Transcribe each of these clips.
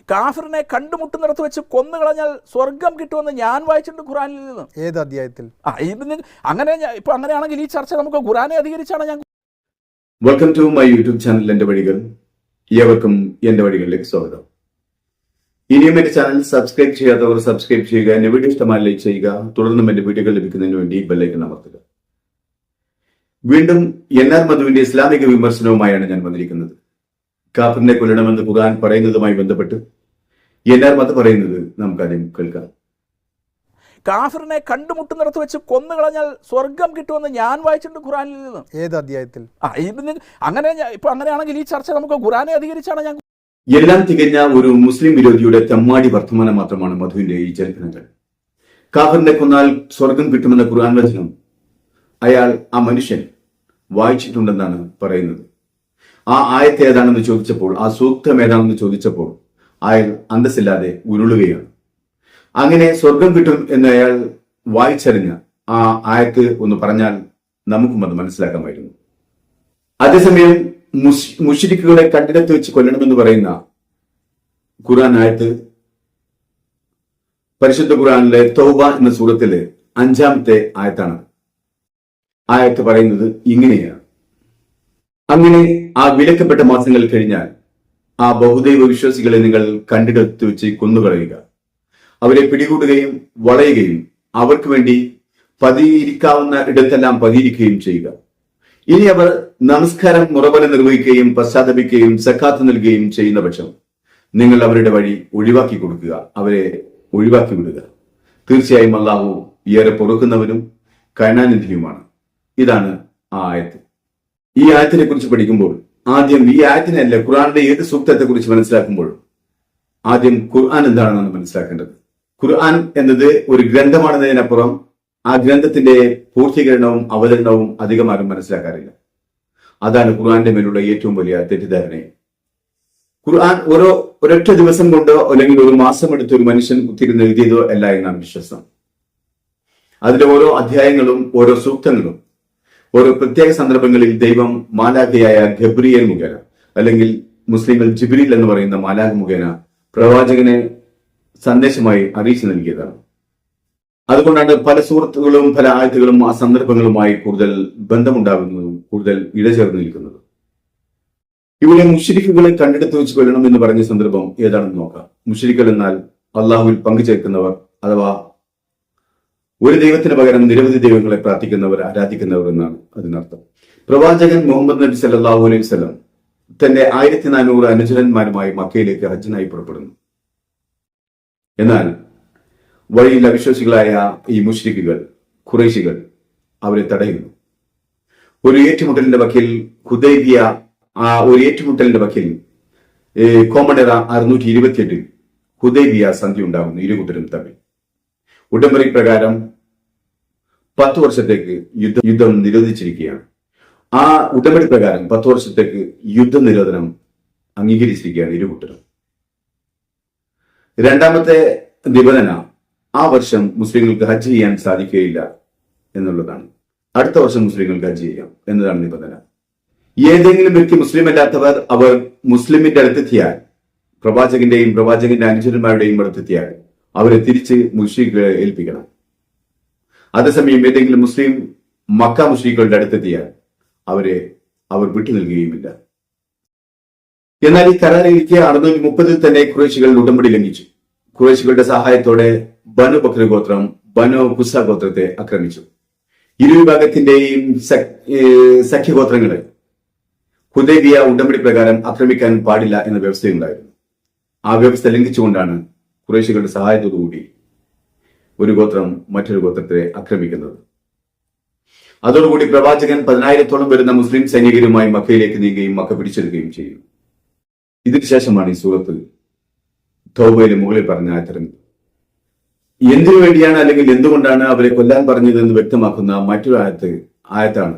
കാഫിറിനെ കണ്ടുമുട്ടുന്നിടത്ത് വെച്ച് കൊന്നുകളഞ്ഞാൽ സ്വർഗം കിട്ടുമെന്ന് ഞാൻ വായിച്ചിട്ടുണ്ട് ഖുറാനിൽ നിന്ന്. ഏത് അധ്യായത്തിൽ? അങ്ങനെ ഇപ്പൊ അങ്ങനെയാണെങ്കിൽ ഈ ചർച്ച നമുക്ക് ഖുറാനെ അധികരിച്ചാണ് ഞാൻ. Welcome to my YouTube channel എന്റെ വഴികൾ. ഏവർക്കും എന്റെ വഴികളിലേക്ക് സ്വാഗതം. ഇനിയും എന്റെ ചാനൽ സബ്സ്ക്രൈബ് ചെയ്യാത്തവർ സബ്സ്ക്രൈബ് ചെയ്യുക, എന്റെ വീഡിയോ ഇഷ്ടമായി ലൈക്ക് ചെയ്യുക, തുടർന്നും എന്റെ വീഡിയോകൾ ലഭിക്കുന്നതിന് വേണ്ടി ബെല്ലൈക്കൺ അമർത്തുക. വീണ്ടും NR മധുവിന്റെ ഇസ്ലാമിക വിമർശനവുമായാണ് ഞാൻ വന്നിരിക്കുന്നത്. കാഫിറിനെ കൊല്ലണമെന്ന് ഖുർആൻ പറയുന്നതുമായി ബന്ധപ്പെട്ട് NR മധു പറയുന്നത് നമുക്കാദ്യം കേൾക്കാം. കാഫിറിനെ കണ്ടുമുട്ടുന്നിടത്ത് വെച്ച് കൊന്നുകളഞ്ഞാൽ സ്വർഗം കിട്ടുമെന്ന് ഞാൻ വായിച്ചിട്ടുണ്ട് ഖുറാനിൽ നിന്ന്. ഏത് അധ്യായത്തിൽ? അങ്ങനെ ഇപ്പൊ അങ്ങനെയാണെങ്കിൽ ഈ ചർച്ച നമുക്ക് ഖുറാനെ അധികരിച്ചാണ് ഞാൻ. എല്ലാം തികഞ്ഞ ഒരു മുസ്ലിം വിരോധിയുടെ തെമ്മാടി വർത്തമാനം മാത്രമാണ് മധുവിന്റെ ഈ ചരിത്രങ്ങൾ. കാഫിറിനെ കൊന്നാൽ സ്വർഗം കിട്ടുമെന്ന ഖുർആൻ വചനം അയാൾ, ആ മനുഷ്യൻ വായിച്ചിട്ടുണ്ടെന്നാണ് പറയുന്നത്. ആ ആയത്ത് ഏതാണെന്ന് ചോദിച്ചപ്പോൾ, ആ സൂക്തം ഏതാണെന്ന് ചോദിച്ചപ്പോൾ അയാൾ അന്തസ്സില്ലാതെ ഉരുളുകയാണ്. അങ്ങനെ സ്വർഗം കിട്ടും എന്ന് അയാൾ വായിച്ചറിഞ്ഞ ആ ആയത്ത് ഒന്ന് പറഞ്ഞാൽ നമുക്കും അത് മനസ്സിലാക്കാമായിരുന്നു. അതേസമയം മുശ്രിക്കുകളെ കണ്ടിടത്ത് വെച്ച് കൊല്ലണമെന്ന് പറയുന്ന ഖുർആൻ ആയത്ത് പരിശുദ്ധ ഖുർആനിലെ തൗബ എന്ന സൂറത്തിലെ 5-ാമത്തെ ആയത്താണ്. ആയത്ത് പറയുന്നത് ഇങ്ങനെയാണ്: അങ്ങനെ ആ വിലക്കപ്പെട്ട മാസങ്ങൾ കഴിഞ്ഞാൽ ആ ബഹുദൈവ വിശ്വാസികളെ നിങ്ങൾ കണ്ടിടത്ത് വെച്ച് കൊന്നുകളയുക, അവരെ പിടികൂടുകയും വളയുകയും അവർക്ക് വേണ്ടി പതിയിരിക്കാവുന്ന ഇടത്തെല്ലാം പതിയിരിക്കുകയും ചെയ്യുക. ഇനി അവർ നമസ്കാരം മുറപോലെ നിർവഹിക്കുകയും പശ്ചാത്തപിക്കുകയും സക്കാത്ത് നൽകുകയും ചെയ്യുന്ന പക്ഷം നിങ്ങൾ അവരുടെ വഴി ഒഴിവാക്കി കൊടുക്കുക, അവരെ ഒഴിവാക്കി വിടുക. തീർച്ചയായും അല്ലാഹു ഏറെ പൊറുക്കുന്നവനും കരുണാനിധിയുമാണ്. ഇതാണ് ആ ആയത്ത്. ഈ ആയത്തിനെ കുറിച്ച് പഠിക്കുമ്പോൾ ആദ്യം ഈ ആയത്തിനല്ല, ഖുർആന്റെ ഏത് സൂക്തത്തെ കുറിച്ച് മനസ്സിലാക്കുമ്പോൾ ആദ്യം ഖുർആൻ എന്താണെന്നാണ് മനസ്സിലാക്കേണ്ടത്. ഖുർആൻ എന്നത് ഒരു ഗ്രന്ഥമാണെന്നതിനപ്പുറം ആ ഗ്രന്ഥത്തിന്റെ പൂർത്തീകരണവും അവതരണവും അധികം ആരും മനസ്സിലാക്കാറില്ല. അതാണ് ഖുർആന്റെ മേലുള്ള ഏറ്റവും വലിയ തെറ്റിദ്ധാരണയും. ഖുർആൻ ഒരൊറ്റ ദിവസം കൊണ്ടോ അല്ലെങ്കിൽ ഒരു മാസം എടുത്ത് ഒരു മനുഷ്യൻ കുത്തിരുന്ന് എഴുതിയതോ അല്ല എന്നാണ് വിശ്വാസം. അതിലെ ഓരോ അധ്യായങ്ങളും ഓരോ സൂക്തങ്ങളും ഓരോ പ്രത്യേക സന്ദർഭങ്ങളിൽ ദൈവം മാലാഖയായ ഗബ്രിയേൽ മുഖേന, അല്ലെങ്കിൽ മുസ്ലിങ്ങൾ ജിബ്രീൽ എന്ന് പറയുന്ന മാലാഖ മുഖേന പ്രവാചകനെ സന്ദേശമായി അറിയിച്ചു നൽകിയതാണ്. അതുകൊണ്ടാണ് പല സൂറത്തുകളും പല ആയത്തുകളും ആ സന്ദർഭങ്ങളുമായി കൂടുതൽ ബന്ധമുണ്ടാകുന്നതും കൂടുതൽ ഇഴചേർന്ന് നിൽക്കുന്നതും. ഇവിടെ മുശ്രിക്കുകളെ കണ്ടെടുത്ത് വെച്ച് കൊല്ലണം എന്ന് പറഞ്ഞ സന്ദർഭം ഏതാണെന്ന് നോക്കാം. മുശ്രിക്കുകൾ എന്നാൽ അള്ളാഹുവിൽ പങ്കുചേർക്കുന്നവർ, അഥവാ ഒരു ദൈവത്തിന് പകരം നിരവധി ദൈവങ്ങളെ പ്രാർത്ഥിക്കുന്നവർ, ആരാധിക്കുന്നവർ എന്നാണ് അതിനർത്ഥം. പ്രവാചകൻ മുഹമ്മദ് നബി സല്ലല്ലാഹു അലൈഹി വസല്ലം തന്റെ 1400 അനുചരന്മാരുമായി മക്കയിലേക്ക് ഹജ്ജിനായി പുറപ്പെടുന്നു. എന്നാൽ വഴിയിൽ അവിശ്വാസികളായ ഈ മുശ്രിക്കുകൾ, ഖുറൈശികൾ അവരെ തടയുന്നു. ഒരു ഏറ്റുമുട്ടലിന്റെ വക്കിൽ ഹുദൈബിയ, ആ ഒരു ഏറ്റുമുട്ടലിന്റെ വക്കിൽ കോമഡറ 628 ഹുദൈബിയ സന്ധി ഉണ്ടാകുന്നു ഇരുകൂട്ടരും തമ്മിൽ. ഉടമ്പടി പ്രകാരം 10 വർഷത്തേക്ക് യുദ്ധം നിരോധിച്ചിരിക്കുകയാണ്. ആ ഉടമ്പടി പ്രകാരം 10 വർഷത്തേക്ക് യുദ്ധ നിരോധനം അംഗീകരിച്ചിരിക്കുകയാണ് ഇരുകൂട്ടരും. രണ്ടാമത്തെ നിബന്ധന, ആ വർഷം മുസ്ലിങ്ങൾക്ക് ഹജ്ജ് ചെയ്യാൻ സാധിക്കുകയില്ല എന്നുള്ളതാണ്. അടുത്ത വർഷം മുസ്ലിങ്ങൾക്ക് ഹജ്ജ് ചെയ്യാം എന്നതാണ് നിബന്ധന. ഏതെങ്കിലും വ്യക്തി മുസ്ലിം അല്ലാത്തവർ അവർ മുസ്ലിമിന്റെ അടുത്തെത്തിയാൽ, പ്രവാചകന്റെയും പ്രവാചകന്റെ അനുചരന്മാരുടെയും അടുത്തെത്തിയാൽ അവരെ തിരിച്ച് മുശ്രിക്കുകളെ ഏൽപ്പിക്കണം. അതേസമയം ഏതെങ്കിലും മുസ്ലിം മക്ക മുശ്രിക്കുകളുടെ അടുത്തെത്തിയാൽ അവർ വിട്ടു നൽകുകയുമില്ല. എന്നാൽ ഈ കരാറിലേക്ക് 630 തന്നെ ഖുറൈശികൾ ഉടമ്പടി ലംഘിച്ചു. ഖുറൈശികളുടെ സഹായത്തോടെ ബനു ബക്ർ ഗോത്രം ബനു ഖുസ ഗോത്രത്തെ ആക്രമിച്ചു. ഇരുവിഭാഗത്തിന്റെയും സഖ്യഗോത്രങ്ങളെ ഹുദൈബിയ ഉടമ്പടി പ്രകാരം ആക്രമിക്കാൻ പാടില്ല എന്ന വ്യവസ്ഥയുണ്ടായിരുന്നു. ആ വ്യവസ്ഥ ലംഘിച്ചുകൊണ്ടാണ് ഖുറൈശികളുടെ സഹായത്തോടുകൂടി ഒരു ഗോത്രം മറ്റൊരു ഗോത്രത്തെ ആക്രമിക്കുന്നത്. അതോടുകൂടി പ്രവാചകൻ 10,000-ഓളം വരുന്ന മുസ്ലിം സൈനികരുമായി മക്കയിലേക്ക് നീങ്ങുകയും മക്ക പിടിച്ചെടുക്കുകയും ചെയ്യും. ഇതിനുശേഷമാണ് ഈ സൂറത്ത് തൗബയിലെ മുകളിൽ പറഞ്ഞ ആയത്തിറങ്ങുന്നത്. എന്തിനു വേണ്ടിയാണ് അല്ലെങ്കിൽ എന്തുകൊണ്ടാണ് അവരെ കൊല്ലാൻ പറഞ്ഞതെന്ന് വ്യക്തമാക്കുന്ന മറ്റൊരു ആയത്താണ്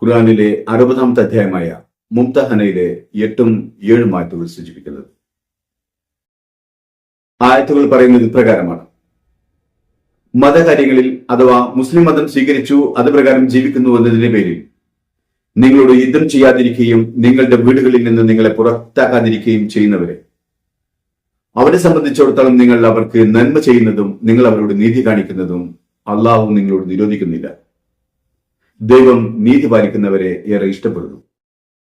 ഖുർആനിലെ 60-ാമത്തെ അധ്യായമായ മുംതഹനയിലെ 8ഉം 7ഉം ആയത്തുകൾ സൂചിപ്പിക്കുന്നത്. ആയത്തുകൾ പറയുന്നത് ഇപ്രകാരമാണ്: മതകാര്യങ്ങളിൽ അഥവാ മുസ്ലിം മതം സ്വീകരിച്ചു അതുപ്രകാരം ജീവിക്കുന്നു എന്നതിന്റെ പേരിൽ നിങ്ങളോട് യുദ്ധം ചെയ്യാതിരിക്കുകയും നിങ്ങളുടെ വീടുകളിൽ നിന്ന് നിങ്ങളെ പുറത്താക്കാതിരിക്കുകയും ചെയ്യുന്നവരെ അവരെ സംബന്ധിച്ചിടത്തോളം നിങ്ങൾ അവർക്ക് നന്മ ചെയ്യുന്നതും നിങ്ങൾ അവരോട് നീതി കാണിക്കുന്നതും അള്ളാഹു നിങ്ങളോട് നിരോധിക്കുന്നില്ല. ദൈവം നീതി പാലിക്കുന്നവരെ ഏറെ ഇഷ്ടപ്പെടുന്നു.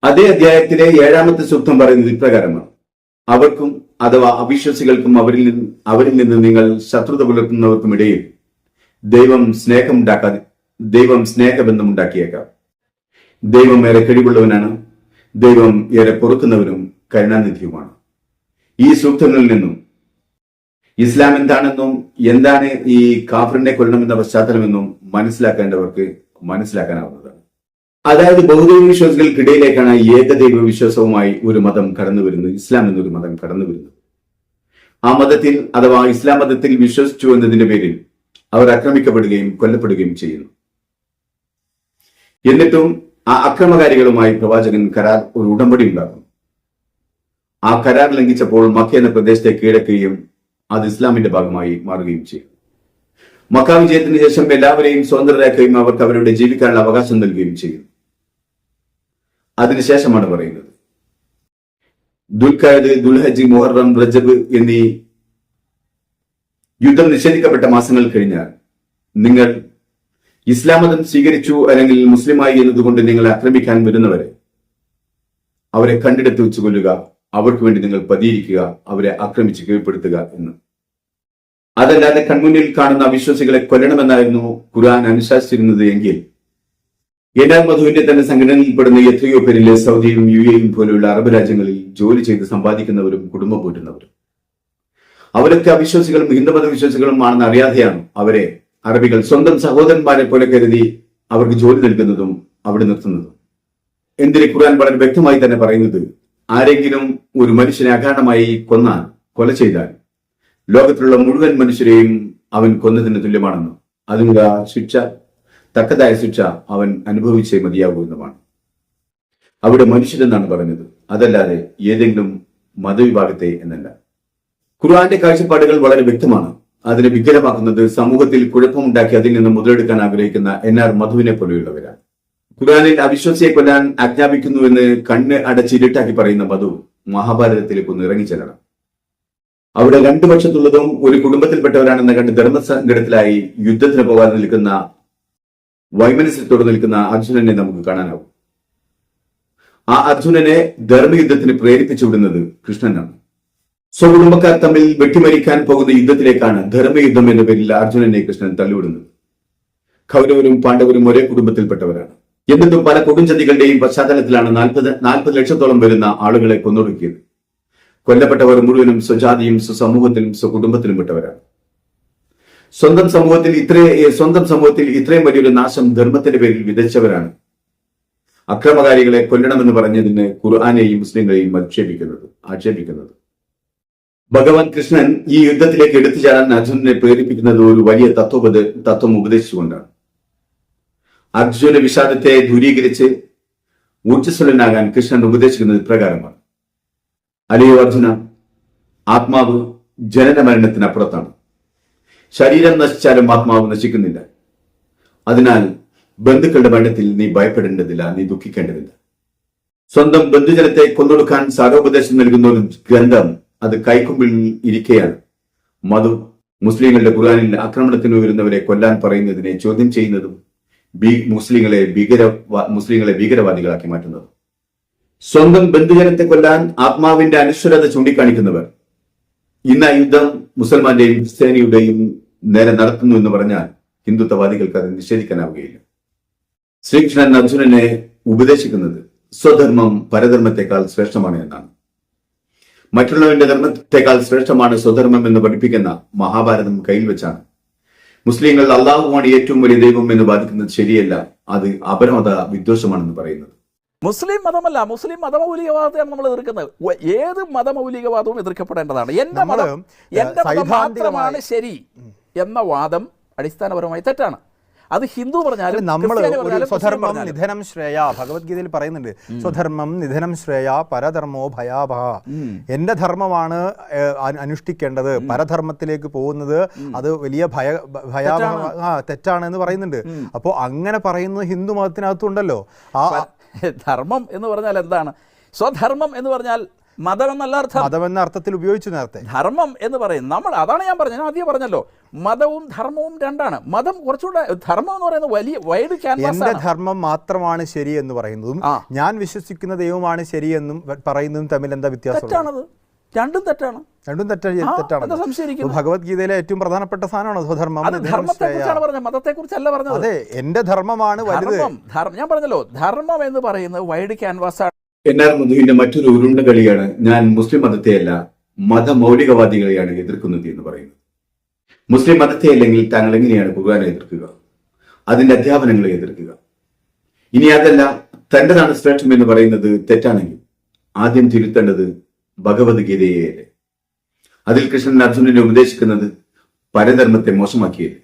അതേ അധ്യായത്തിലെ 7-ാമത്തെ സൂക്തം പറയുന്നത് ഇപ്രകാരമാണ്: അവർക്കും അഥവാ അവിശ്വാസികൾക്കും അവരിൽ നിന്ന് നിങ്ങൾ ശത്രുത പുലർത്തുന്നവർക്കുമിടയിൽ ദൈവം സ്നേഹബന്ധം ഉണ്ടാക്കിയേക്കാം. ദൈവം ഏറെ കഴിവുള്ളവനാണ്. ദൈവം ഏറെ പൊറുക്കുന്നവരും കരുണാനിധിയുമാണ്. ഈ സൂക്തങ്ങളിൽ നിന്നും ഇസ്ലാം എന്താണെന്നും എന്താണ് ഈ കാഫിറിനെ കൊല്ലണമെന്ന പശ്ചാത്തലമെന്നും മനസ്സിലാക്കേണ്ടവർക്ക് മനസ്സിലാക്കാനാവുന്നതാണ്. അതായത് ബഹുദൈവ വിശ്വാസികൾക്കിടയിലേക്കാണ് ഏകദൈവ വിശ്വാസവുമായി ഒരു മതം കടന്നു വരുന്നത്, ഇസ്ലാം എന്നൊരു മതം കടന്നു വരുന്നത്. ആ മതത്തിൽ അഥവാ ഇസ്ലാം മതത്തിൽ വിശ്വസിച്ചു എന്നതിന്റെ പേരിൽ അവർ ആക്രമിക്കപ്പെടുകയും കൊല്ലപ്പെടുകയും ചെയ്യുന്നു. എന്നിട്ടും ആ അക്രമകാരികളുമായി പ്രവാചകൻ ഒരു ഉടമ്പടി ഉണ്ടാക്കുന്നു. ആ കരാർ ലംഘിച്ചപ്പോൾ മക്ക എന്ന പ്രദേശത്തെ കീഴടക്കുകയും അത് ഇസ്ലാമിന്റെ ഭാഗമായി മാറുകയും ചെയ്യും. മക്ക വിജയത്തിന് ശേഷം എല്ലാവരെയും സ്വതന്ത്രരാക്കുകയും അവർക്ക് അവരുടെ ജീവിക്കാനുള്ള അവകാശം നൽകുകയും ചെയ്യും. അതിനുശേഷമാണ് പറയുന്നത്, ദുൽഖഅദ്, ദുൽഹജ്ജ്, മുഹറം, റജബ് എന്നീ യുദ്ധം നിഷേധിക്കപ്പെട്ട മാസങ്ങൾ കഴിഞ്ഞാൽ നിങ്ങൾ ഇസ്ലാം മതം സ്വീകരിച്ചു അല്ലെങ്കിൽ മുസ്ലിമായി എന്നതുകൊണ്ട് നിങ്ങളെ ആക്രമിക്കാൻ വരുന്നവരെ അവരെ കണ്ടെടുത്ത് വെച്ച് കൊല്ലുക, അവർക്ക് വേണ്ടി നിങ്ങൾ പതിയിരിക്കുക, അവരെ ആക്രമിച്ച് കീഴ്പ്പെടുത്തുക എന്ന്. അതല്ലാതെ കൺമുന്നിൽ കാണുന്ന അവിശ്വാസികളെ കൊല്ലണമെന്നായിരുന്നു ഖുർആൻ അനുശാസിച്ചിരുന്നത് എങ്കിൽ എന്നാൽ മധുവിന്റെ തന്നെ സംഘടനയിൽപ്പെടുന്ന എത്രയോ പേരിലെ സൗദിയും UAE പോലെയുള്ള അറബ് രാജ്യങ്ങളിൽ ജോലി ചെയ്ത് സമ്പാദിക്കുന്നവരും കുടുംബം പോറ്റുന്നവരും അവരൊക്കെ അവിശ്വാസികളും ഹിന്ദുമത വിശ്വാസികളും ആണെന്ന് അറിയാതെയാണ് അവരെ അറബികൾ സ്വന്തം സഹോദരന്മാരെ പോലെ കരുതി അവർക്ക് ജോലി നൽകുന്നതും അവിടെ നിർത്തുന്നതും. എന്തിന് ഖുർആൻ വളരെ വ്യക്തമായി തന്നെ പറയുന്നത്, ആരെങ്കിലും ഒരു മനുഷ്യനെ അകാരണമായി കൊല ചെയ്താൽ ലോകത്തിലുള്ള മുഴുവൻ മനുഷ്യരെയും അവൻ കൊന്നതിന് തുല്യമാണെന്നും അതിനുള്ള തക്കതായ ശിക്ഷ അവൻ അനുഭവിച്ചേ മതിയാകൂ എന്നുമാണ്. അവിടെ മനുഷ്യരെന്നാണ് പറഞ്ഞത്, അതല്ലാതെ ഏതെങ്കിലും മതവിഭാഗത്തെ എന്നല്ല. ഖുർആന്റെ കാഴ്ചപ്പാടുകൾ വളരെ വ്യക്തമാണ്. അതിനെ വികലമാക്കുന്നത് സമൂഹത്തിൽ കുഴപ്പമുണ്ടാക്കി അതിൽ നിന്ന് മുതലെടുക്കാൻ ആഗ്രഹിക്കുന്ന NR മധുവിനെ പോലെയുള്ളവരാണ്. ഖുർആനിൽ അവിശ്വാസിയെ കൊല്ലാൻ ആജ്ഞാപിക്കുന്നുവെന്ന് കണ്ണ് അടച്ചിരുട്ടാക്കി പറയുന്ന മധു മഹാഭാരതത്തിലേക്ക് ഒന്ന് ഇറങ്ങിച്ചെല്ലണം. അവിടെ രണ്ടു പക്ഷത്തുള്ളതും ഒരു കുടുംബത്തിൽപ്പെട്ടവരാണെന്ന് കണ്ട് ധർമ്മസങ്കടത്തിലായി യുദ്ധത്തിന് പോകാതെ നിൽക്കുന്ന വൈമനസ്യത്തോടെ നിൽക്കുന്ന അർജുനനെ നമുക്ക് കാണാനാവും. ആ അർജുനനെ ധർമ്മയുദ്ധത്തിന് പ്രേരിപ്പിച്ചു വിടുന്നത് കൃഷ്ണനാണ്. സ്വകുടുംബക്കാർ തമ്മിൽ വെട്ടിമരിക്കാൻ പോകുന്ന യുദ്ധത്തിലേക്കാണ് ധർമ്മയുദ്ധം എന്ന പേരിൽ അർജുനനെ കൃഷ്ണൻ തള്ളിവിടുന്നത്. കൗരവരും പാണ്ഡവരും ഒരേ കുടുംബത്തിൽപ്പെട്ടവരാണ്. എന്നിട്ടും പല കൊടുംചതികളുടെയും പശ്ചാത്തലത്തിലാണ് 40 ലക്ഷത്തോളം വരുന്ന ആളുകളെ കൊന്നൊടുക്കിയത്. കൊല്ലപ്പെട്ടവർ മുഴുവനും സ്വജാതിയും സ്വസമൂഹത്തിലും സ്വകുടുംബത്തിലും പെട്ടവരാണ്. സ്വന്തം സമൂഹത്തിൽ ഇത്രയും വലിയൊരു നാശം ധർമ്മത്തിന്റെ പേരിൽ വിതച്ചവരാണ് അക്രമകാരികളെ കൊല്ലണമെന്ന് പറഞ്ഞതിന് ഖുർആനെയും മുസ്ലിങ്ങളെയും ആക്ഷേപിക്കുന്നത്. ഭഗവാൻ കൃഷ്ണൻ ഈ യുദ്ധത്തിലേക്ക് എടുത്തു ചാടാൻ അർജുനനെ പ്രേരിപ്പിക്കുന്നത് ഒരു വലിയ തത്വം ഉപദേശിച്ചുകൊണ്ടാണ്. അർജുന വിഷാദത്തെ ദൂരീകരിച്ച് ഊർജ്ജസ്വലനാകാൻ കൃഷ്ണൻ ഉപദേശിക്കുന്നത് ഇപ്രകാരമാണ്: അല്ലയോ അർജുന, ആത്മാവ് ജനന മരണത്തിനപ്പുറത്താണ്. ശരീരം നശിച്ചാലും ആത്മാവ് നശിക്കുന്നില്ല. അതിനാൽ ബന്ധുക്കളുടെ മരണത്തിൽ നീ ഭയപ്പെടേണ്ടതില്ല, നീ ദുഃഖിക്കേണ്ടതില്ല. സ്വന്തം ബന്ധുജനത്തെ കൊന്നൊടുക്കാൻ സാരോപദേശം നൽകുന്ന ഒരു ഗ്രന്ഥം അത് കൈക്കുമ്പിൽ ഇരിക്കെയാണ് മധു മുസ്ലിങ്ങളുടെ ഖുർആനിൽ ആക്രമണത്തിന് വരുന്നവരെ കൊല്ലാൻ പറയുന്നതിനെ ചോദ്യം ചെയ്യുന്നതും മുസ്ലിങ്ങളെ ഭീകരവാദികളാക്കി മാറ്റുന്നതും. സ്വന്തം ബന്ധുജനത്തെ കൊല്ലാൻ ആത്മാവിന്റെ അനശ്വരത ചൂണ്ടിക്കാണിക്കുന്നവർ ഇന്ന് ആ യുദ്ധം മുസൽമാന്റെയും ക്രിസ്ത്യാനിയുടെയും നേരെ നടത്തുന്നു എന്ന് പറഞ്ഞാൽ ഹിന്ദുത്വവാദികൾക്ക് അത് നിഷേധിക്കാനാവുകയില്ല. ശ്രീകൃഷ്ണൻ അർജുനനെ ഉപദേശിക്കുന്നത് സ്വധർമ്മം പരധർമ്മത്തെക്കാൾ ശ്രേഷ്ഠമാണ് എന്നാണ്. മറ്റുള്ളവന്റെ ധർമ്മത്തെക്കാൾ ശ്രേഷ്ഠമാണ് സ്വധർമ്മം എന്ന് പഠിപ്പിക്കുന്ന മഹാഭാരതം കയ്യിൽ വെച്ചാണ് മുസ്ലിങ്ങൾ അള്ളാഹുവാണ് ഏറ്റവും വലിയ ദൈവം എന്ന് ബാധിക്കുന്നത് ശരിയല്ല, അത് അപരമത വിദ്വേഷമാണെന്ന് പറയുന്നത്. മുസ്ലിം മതമല്ല, മുസ്ലിം മതമൗലികവാദത്തെയാണ് നമ്മൾ എതിർക്കുന്നത്. ഏത് മതമൗലികവാദവും എതിർക്കപ്പെടേണ്ടതാണ്. എന്റെ മതം മാത്രമാണ് ശരി എന്ന വാദം അടിസ്ഥാനപരമായി തെറ്റാണ്. അത് ഹിന്ദു പറഞ്ഞാലും നമ്മൾ സ്വധർമ്മം നിധനം ശ്രേയ ഭഗവത്ഗീതയിൽ പറയുന്നുണ്ട്. സ്വധർമ്മം നിധനം ശ്രേയ പരധർമ്മോ ഭയാഭഹ. എന്റെ ധർമ്മമാണ് അനുഷ്ഠിക്കേണ്ടത്, പരധർമ്മത്തിലേക്ക് പോകുന്നത് അത് വലിയ ഭയാഭഹ തെറ്റാണ് എന്ന് പറയുന്നുണ്ട്. അപ്പോൾ അങ്ങനെ പറയുന്നത് ഹിന്ദു മതത്തിനകത്തുണ്ടല്ലോ. ധർമ്മം എന്ന് പറഞ്ഞാൽ എന്താണ്? സ്വധർമ്മം എന്ന് പറഞ്ഞാൽ മതം എന്നല്ല അർത്ഥം. മതം എന്ന അർത്ഥത്തിൽ ഉപയോഗിച്ചു നേരത്തെ. ധർമ്മം എന്ന് പറയുന്നത് നമ്മൾ, അതാണ് ഞാൻ പറഞ്ഞത്, ഞാൻ ആദ്യം പറഞ്ഞല്ലോ, മതവും ധർമ്മവും രണ്ടാണ്. മതം കുറച്ചുകൂടെ, ധർമ്മം എന്ന് പറയുന്നത് വലിയ വൈഡ് ക്യാൻവാസ് എന്റെ ആണ്. ധർമ്മം മാത്രമാണ് ശരി എന്ന് പറയുന്നതും ഞാൻ വിശ്വസിക്കുന്ന ദൈവമാണ് ശരിയെന്നും പറയുന്നതും തമ്മിൽ എന്താ വ്യത്യാസം? തെറ്റാണത്, രണ്ടും തെറ്റാണ്. രണ്ടും തെറ്റാണ്. ഭഗവത്ഗീതയിലെ ഏറ്റവും പ്രധാനപ്പെട്ട സാധനമാണ് സ്വധർമ്മം. ധർമ്മത്തെക്കുറിച്ചാണ് പറഞ്ഞത്, മതത്തെക്കുറിച്ചല്ല പറഞ്ഞത്. അതെ, എന്റെ ധർമ്മമാണ് വലുത്. ഞാൻ പറഞ്ഞല്ലോ, ധർമ്മം എന്ന് പറയുന്നത് വൈഡ് ക്യാൻവാസ് ആണ്. എന്നാൽ മധുവിന്റെ മറ്റൊരു ഉരുണ്ട കളിയാണ് ഞാൻ മുസ്ലിം മതത്തെയല്ല മതമൗലികവാദികളെയാണ് എതിർക്കുന്നത് എന്ന് പറയുന്നത്. മുസ്ലിം മതത്തെ അല്ലെങ്കിൽ താങ്കൾ എങ്ങനെയാണ് ഖുർആനെ എതിർക്കുക, അതിന്റെ അധ്യാപനങ്ങളെ എതിർക്കുക? ഇനി അതല്ല, തന്റേതാണ് ശ്രേഷ്ഠം എന്ന് പറയുന്നത് തെറ്റാണെങ്കിൽ ആദ്യം തിരുത്തേണ്ടത് ഭഗവത്ഗീതയെയല്ലേ? അതിൽ കൃഷ്ണൻ അർജുനനെ ഉപദേശിക്കുന്നത് പരധർമ്മത്തെ മോശമാക്കിയല്ലേ?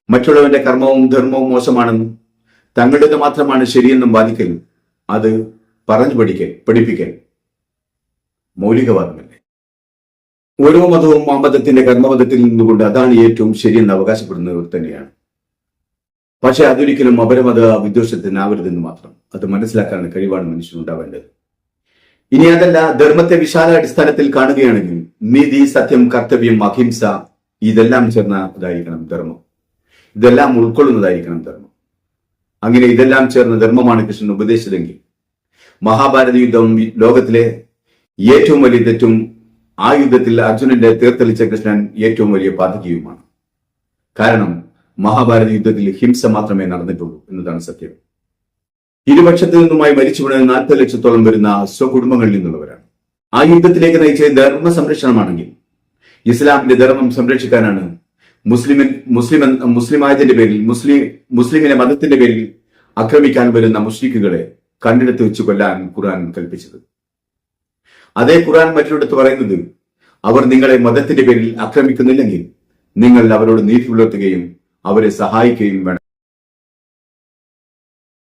മറ്റുള്ളവന്റെ കർമ്മവും ധർമ്മവും മോശമാണെന്നും തങ്ങളുടേത് മാത്രമാണ് ശരിയെന്നും വാദിക്കലും അത് പറഞ്ഞു പഠിപ്പിക്കൽ മൗലികവാദമല്ലേ? ഓരോ മതവും ആ മതത്തിന്റെ കർമ്മമതത്തിൽ നിന്നുകൊണ്ട് അതാണ് ഏറ്റവും ശരിയെന്ന് അവകാശപ്പെടുന്നവർ തന്നെയാണ്. പക്ഷെ അതൊരിക്കലും അപരമത വിദ്വേഷത്തിനാവരുതെന്ന് മാത്രം. അത് മനസ്സിലാക്കാനുള്ള കഴിവാണ് മനുഷ്യനുണ്ടാവേണ്ടത്. ഇനി അതല്ല, ധർമ്മത്തെ വിശാല അടിസ്ഥാനത്തിൽ കാണുകയാണെങ്കിൽ നീതി, സത്യം, കർത്തവ്യം, അഹിംസ ഇതെല്ലാം ചേർന്നതായിരിക്കണം ധർമ്മം. ഇതെല്ലാം ഉൾക്കൊള്ളുന്നതായിരിക്കണം ധർമ്മം. അങ്ങനെ ഇതെല്ലാം ചേർന്ന ധർമ്മമാണ് കൃഷ്ണൻ ഉപദേശിച്ചതെങ്കിൽ മഹാഭാരത യുദ്ധം ലോകത്തിലെ ഏറ്റവും വലിയ തെറ്റും ആ യുദ്ധത്തിൽ അർജുനന്റെ തേർത്തെളിച്ച കൃഷ്ണൻ ഏറ്റവും വലിയ പാതകീയവുമാണ്. കാരണം മഹാഭാരത യുദ്ധത്തിൽ ഹിംസ മാത്രമേ നടന്നിട്ടുള്ളൂ എന്നതാണ് സത്യം. ഇരുപക്ഷത്തു നിന്നുമായി മരിച്ചു വീണത് 40 ലക്ഷത്തോളം വരുന്ന സ്വകുടുംബങ്ങളിൽ നിന്നുള്ളവരാണ്. ആ യുദ്ധത്തിലേക്ക് നയിച്ച ധർമ്മ സംരക്ഷണമാണെങ്കിൽ ഇസ്ലാമിന്റെ ധർമ്മം സംരക്ഷിക്കാനാണ് മുസ്ലിമായതിന്റെ പേരിൽ മുസ്ലിമിനെ മതത്തിന്റെ പേരിൽ ആക്രമിക്കാൻ വരുന്ന മുശ്രിക്കുകളെ കണ്ടെടുത്ത് വെച്ച് കൊല്ലാൻ ഖുർആൻ കൽപ്പിച്ചത്. അതേ ഖുർആൻ മറ്റൊരിടത്ത് പറയുന്നത്, അവർ നിങ്ങളെ മതത്തിന്റെ പേരിൽ ആക്രമിക്കുന്നില്ലെങ്കിൽ നിങ്ങൾ അവരോട് നീതി പുലർത്തുകയും അവരെ സഹായിക്കുകയും വേണം.